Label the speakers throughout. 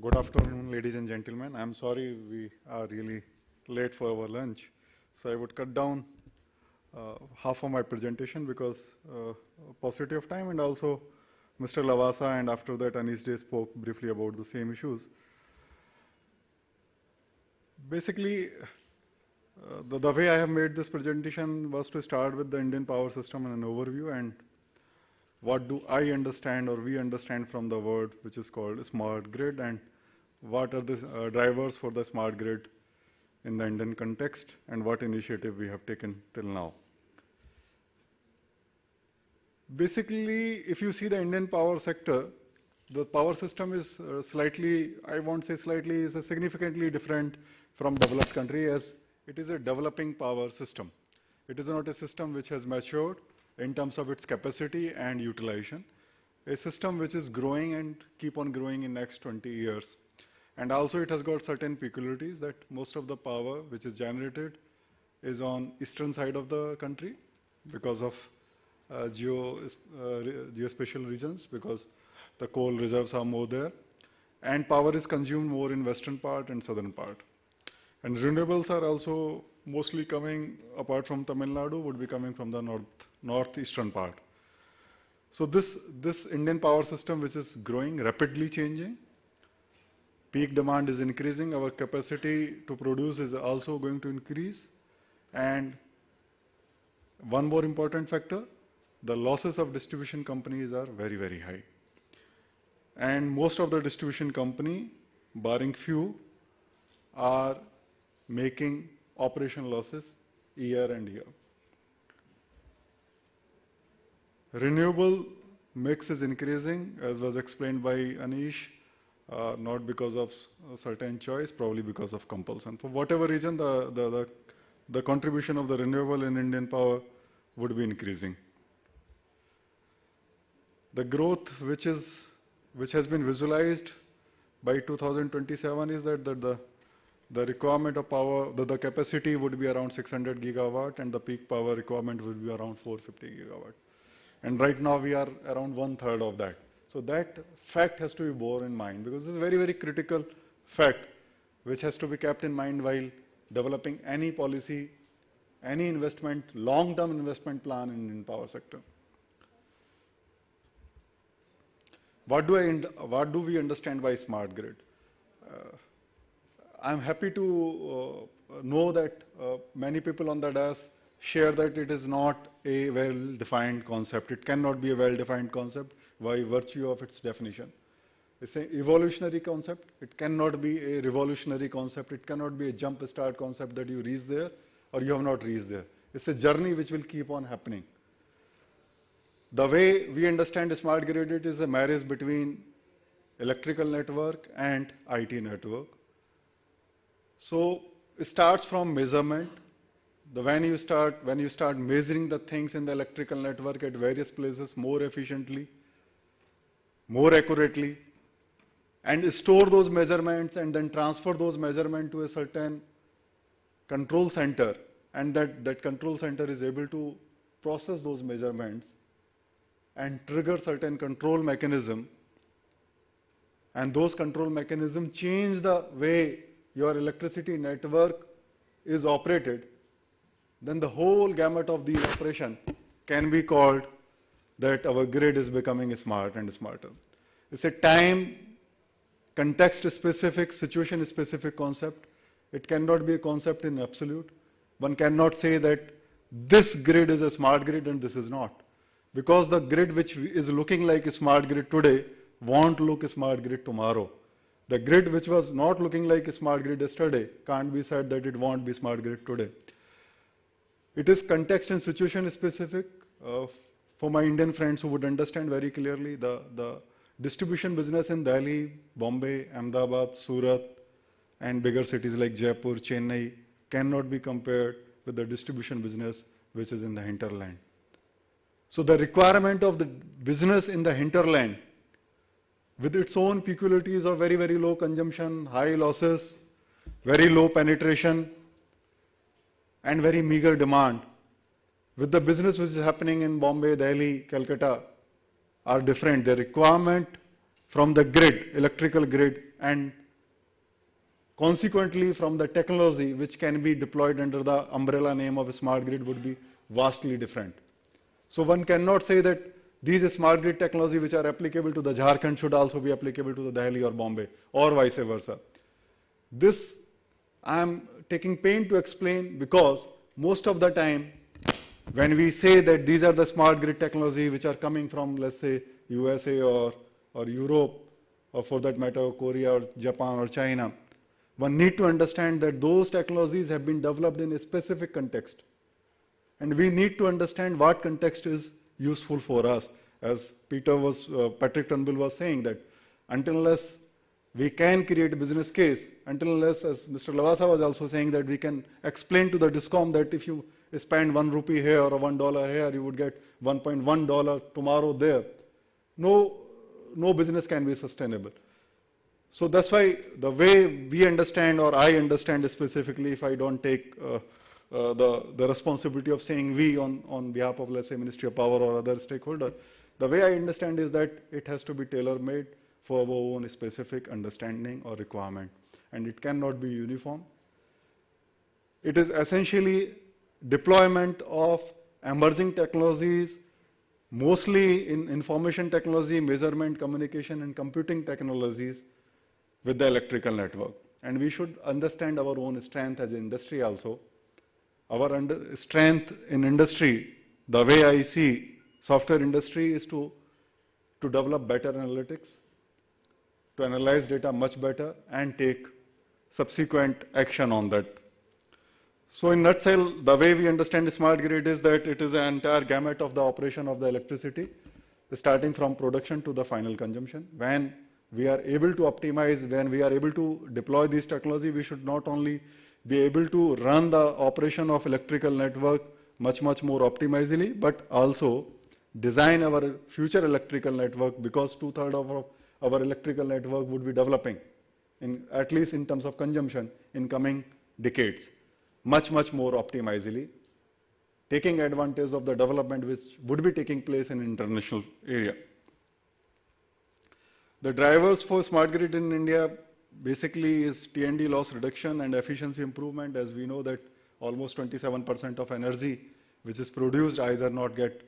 Speaker 1: Good afternoon, ladies and gentlemen. I'm sorry we are really late for our lunch. So I would cut down half of my presentation because paucity of time, and also Mr. Lavasa and after that Anish Day spoke briefly about the same issues. Basically, the way I have made this presentation was to start with the Indian power system and an overview, and what do I understand or we understand from the word which is called smart grid, and what are the drivers for the smart grid in the Indian context, and what initiative we have taken till now. Basically, if you see the Indian power sector, the power system is slightly, I won't say slightly, is a significantly different from developed country, as it is a developing power system. It is not a system which has matured in terms of its capacity and utilization. A system which is growing and keep on growing in next 20 years. And also it has got certain peculiarities that most of the power which is generated is on eastern side of the country because of geospatial regions, because the coal reserves are more there, and power is consumed more in western part and southern part. And renewables are also mostly coming, apart from Tamil Nadu, would be coming from the northeastern part. So this Indian power system, which is growing, rapidly changing, peak demand is increasing, our capacity to produce is also going to increase, and one more important factor, the losses of distribution companies are very, very high. And most of the distribution company, barring few, are making operational losses year and year. Renewable mix is increasing, as was explained by Anish, not because of a certain choice, probably because of compulsion. For whatever reason, the contribution of the renewable in Indian power would be increasing. The growth which has been visualized by 2027 is that the requirement of power, the capacity would be around 600 gigawatt, and the peak power requirement would be around 450 gigawatt. And right now we are around 1/3 of that. So that fact has to be borne in mind, because this is a very, very critical fact which has to be kept in mind while developing any policy, any investment, long-term investment plan in Indian power sector. What do we understand by smart grid? I'm happy to know that many people on the dais share that it is not a well-defined concept. It cannot be a well-defined concept by virtue of its definition. It's an evolutionary concept. It cannot be a revolutionary concept. It cannot be a jump start concept that you reach there or you have not reached there. It's a journey which will keep on happening. The way we understand a smart grid, it is a marriage between electrical network and IT network. So it starts from measurement. When you start measuring the things in the electrical network at various places more efficiently, more accurately, and store those measurements and then transfer those measurements to a certain control center, and that control center is able to process those measurements and trigger certain control mechanism, and those control mechanisms change the way your electricity network is operated, then the whole gamut of these operations can be called that our grid is becoming smart and smarter. It's a time, context-specific, situation-specific concept. It cannot be a concept in absolute. One cannot say that this grid is a smart grid and this is not. Because the grid which is looking like a smart grid today won't look a smart grid tomorrow. The grid which was not looking like a smart grid yesterday can't be said that it won't be smart grid today. It is context and situation specific. For my Indian friends who would understand very clearly, the distribution business in Delhi, Bombay, Ahmedabad, Surat, and bigger cities like Jaipur, Chennai cannot be compared with the distribution business which is in the hinterland. So the requirement of the business in the hinterland, with its own peculiarities of very, very low consumption, high losses, very low penetration, and very meager demand, with the business which is happening in Bombay, Delhi, Calcutta, are different. The requirement from the grid, electrical grid, and consequently from the technology which can be deployed under the umbrella name of a smart grid would be vastly different. So one cannot say that these smart grid technology which are applicable to the Jharkhand should also be applicable to the Delhi or Bombay, or vice versa. This I am taking pain to explain because most of the time when we say that these are the smart grid technology which are coming from, let's say, USA or Europe, or for that matter, Korea or Japan or China, one need to understand that those technologies have been developed in a specific context. And we need to understand what context is useful for us. As Patrick Turnbull was saying, that until unless we can create a business case, until unless, as Mr. Lavasa was also saying, that we can explain to the DISCOM that if you spend 1 rupee here or $1 here, you would get $1.1 tomorrow there. No business can be sustainable. So that's why the way we understand, or I understand specifically, if I don't take the responsibility of saying we on behalf of, let's say, Ministry of Power or other stakeholder, the way I understand is that it has to be tailor-made for our own specific understanding or requirement, and it cannot be uniform. It is essentially deployment of emerging technologies, mostly in information technology, measurement, communication, and computing technologies with the electrical network. And we should understand our own strength as an industry also. Our strength in industry, the way I see software industry, is to develop better analytics, to analyze data much better, and take subsequent action on that. So in nutshell, the way we understand smart grid is that it is an entire gamut of the operation of the electricity, starting from production to the final consumption. When we are able to optimize, when we are able to deploy this technology, we should not only be able to run the operation of electrical network much more optimizely, but also design our future electrical network, because 2/3 of our electrical network would be developing, at least in terms of consumption, in coming decades, much more optimizely, taking advantage of the development which would be taking place in international area. The drivers for smart grid in India basically is T&D loss reduction and efficiency improvement. As we know that almost 27% of energy which is produced either not get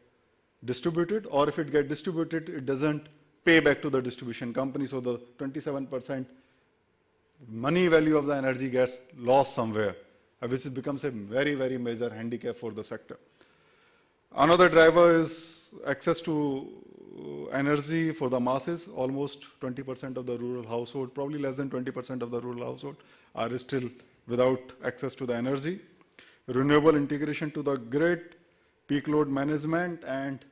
Speaker 1: distributed, or if it get distributed, it doesn't pay back to the distribution company. So the 27% money value of the energy gets lost somewhere, which becomes a very major handicap for the sector. Another driver is access to energy for the masses. Almost 20% of the rural household, probably less than 20% of the rural household, are still without access to the energy. Renewable integration to the grid, peak load management, and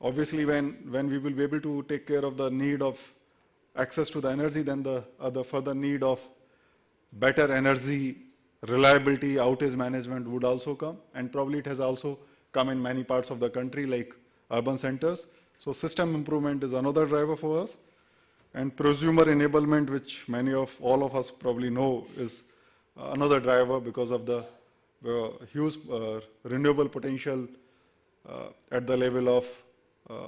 Speaker 1: obviously when we will be able to take care of the need of access to the energy, then the other further need of better energy reliability, outage management would also come, and probably it has also come in many parts of the country like urban centers. So system improvement is another driver for us, and prosumer enablement, which all of us probably know, is another driver because of the huge renewable potential at the level of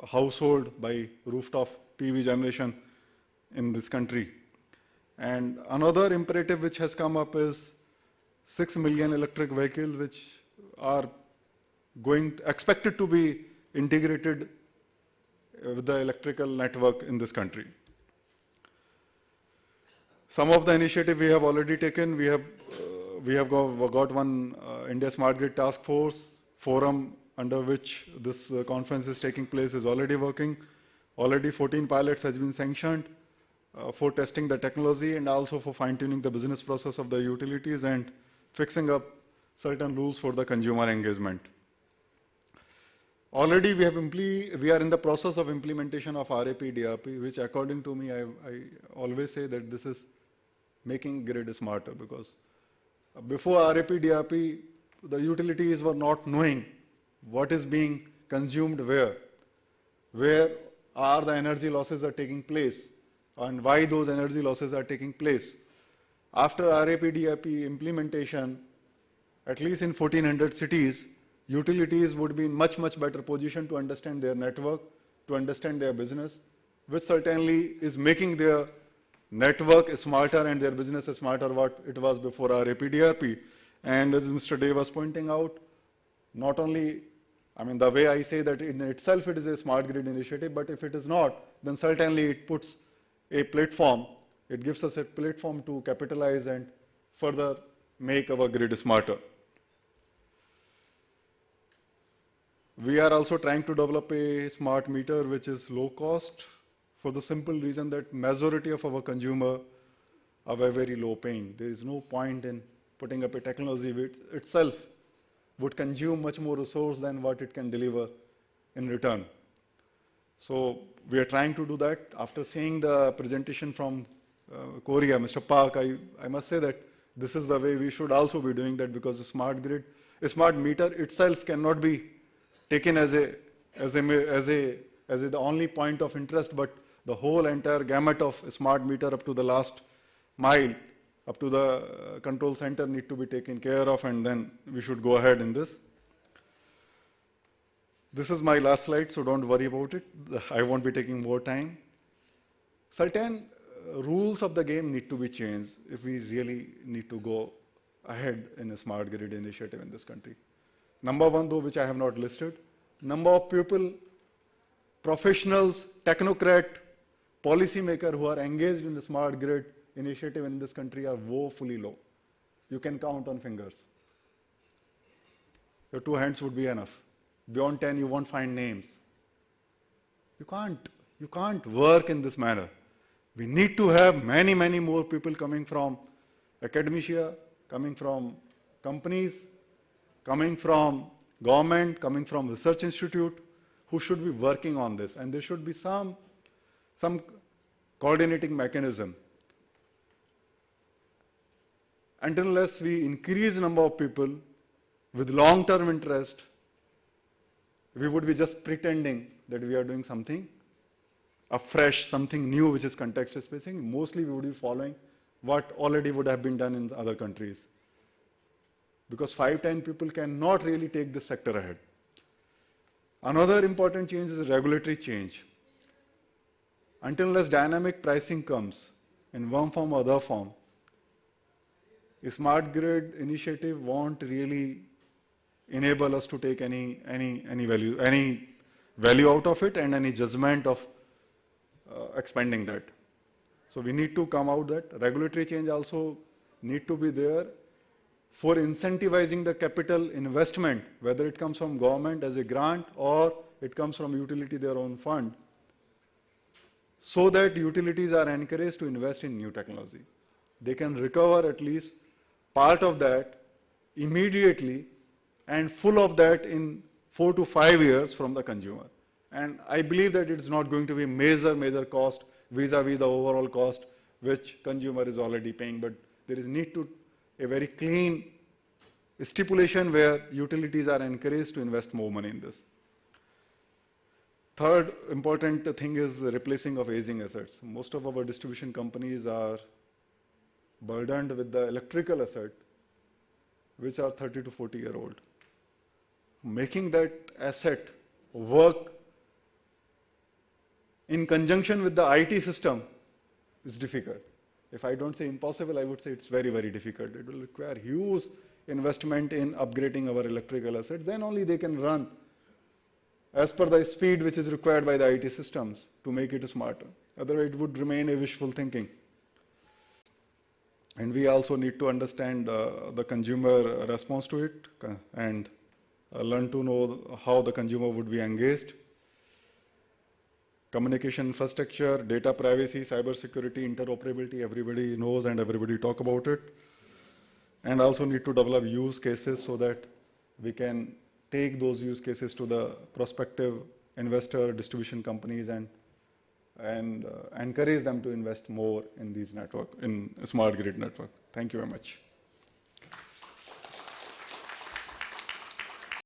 Speaker 1: household by rooftop PV generation in this country. And another imperative which has come up is 6 million electric vehicles which are expected to be integrated with the electrical network in this country. Some of the initiative we have already taken. We have got one India Smart Grid Task Force forum under which this conference is taking place is already working. Already 14 pilots has been sanctioned for testing the technology and also for fine-tuning the business process of the utilities and fixing up certain rules for the consumer engagement. Already we are in the process of implementation of RAP DRP, which according to me, I always say that this is making grid smarter, because before RAP DRP, the utilities were not knowing what is being consumed where are the energy losses are taking place, and why those energy losses are taking place. After RAP DRP implementation, at least in 1400 cities, utilities would be in much better position to understand their network, to understand their business, which certainly is making their network is smarter and their business is smarter what it was before RAP-DRP. And as Mr. Day was pointing out, not only, I mean, the way I say that in itself it is a smart grid initiative, but if it is not, then certainly it puts a platform, it gives us a platform to capitalize and further make our grid smarter. We are also trying to develop a smart meter which is low cost for the simple reason that majority of our consumer are very low paying. There is no point in putting up a technology which itself would consume much more resource than what it can deliver in return. So we are trying to do that. After seeing the presentation from Korea, Mr. Park, I must say that this is the way we should also be doing that, because a smart grid, a smart meter itself cannot be taken as the only point of interest, but the whole entire gamut of a smart meter up to the last mile, up to the control center need to be taken care of, and then we should go ahead in this. This is my last slide, so don't worry about it. I won't be taking more time. Certain rules of the game need to be changed if we really need to go ahead in a smart grid initiative in this country. Number one, though, which I have not listed, number of people, professionals, technocrat, policymaker who are engaged in the smart grid initiative in this country are woefully low. You can count on fingers. Your two hands would be enough. Beyond 10, you won't find names. You can't work in this manner. We need to have many, many more people coming from academia, coming from companies, coming from government, coming from research institute, who should be working on this. And there should be some coordinating mechanism. Until unless we increase the number of people with long-term interest, we would be just pretending that we are doing something afresh, something new which is context-specific. Mostly we would be following what already would have been done in other countries. Because 5-10 people cannot really take this sector ahead. Another important change is regulatory change. Until unless dynamic pricing comes in one form or other form, a smart grid initiative won't really enable us to take any value out of it and any judgment of expanding that. So we need to come out that regulatory change also need to be there for incentivizing the capital investment, whether it comes from government as a grant or it comes from utility their own fund, so that utilities are encouraged to invest in new technology. They can recover at least part of that immediately and full of that in 4 to 5 years from the consumer. And I believe that it's not going to be major cost vis-a-vis the overall cost which consumer is already paying, but there is need to a very clean stipulation where utilities are encouraged to invest more money in this. Third important thing is the replacing of aging assets. Most of our distribution companies are burdened with the electrical asset which are 30 to 40-year-old. Making that asset work in conjunction with the IT system is difficult. If I don't say impossible, I would say it's very difficult. It will require huge investment in upgrading our electrical assets. Then only they can run as per the speed which is required by the IT systems to make it smarter. Otherwise, it would remain a wishful thinking. And we also need to understand the consumer response to it and learn to know how the consumer would be engaged. Communication infrastructure, data privacy, cyber security, interoperability, everybody knows and everybody talk about it. And also need to develop use cases so that we can take those use cases to the prospective investor, distribution companies and encourage them to invest more in these network, in smart grid network. Thank you very much.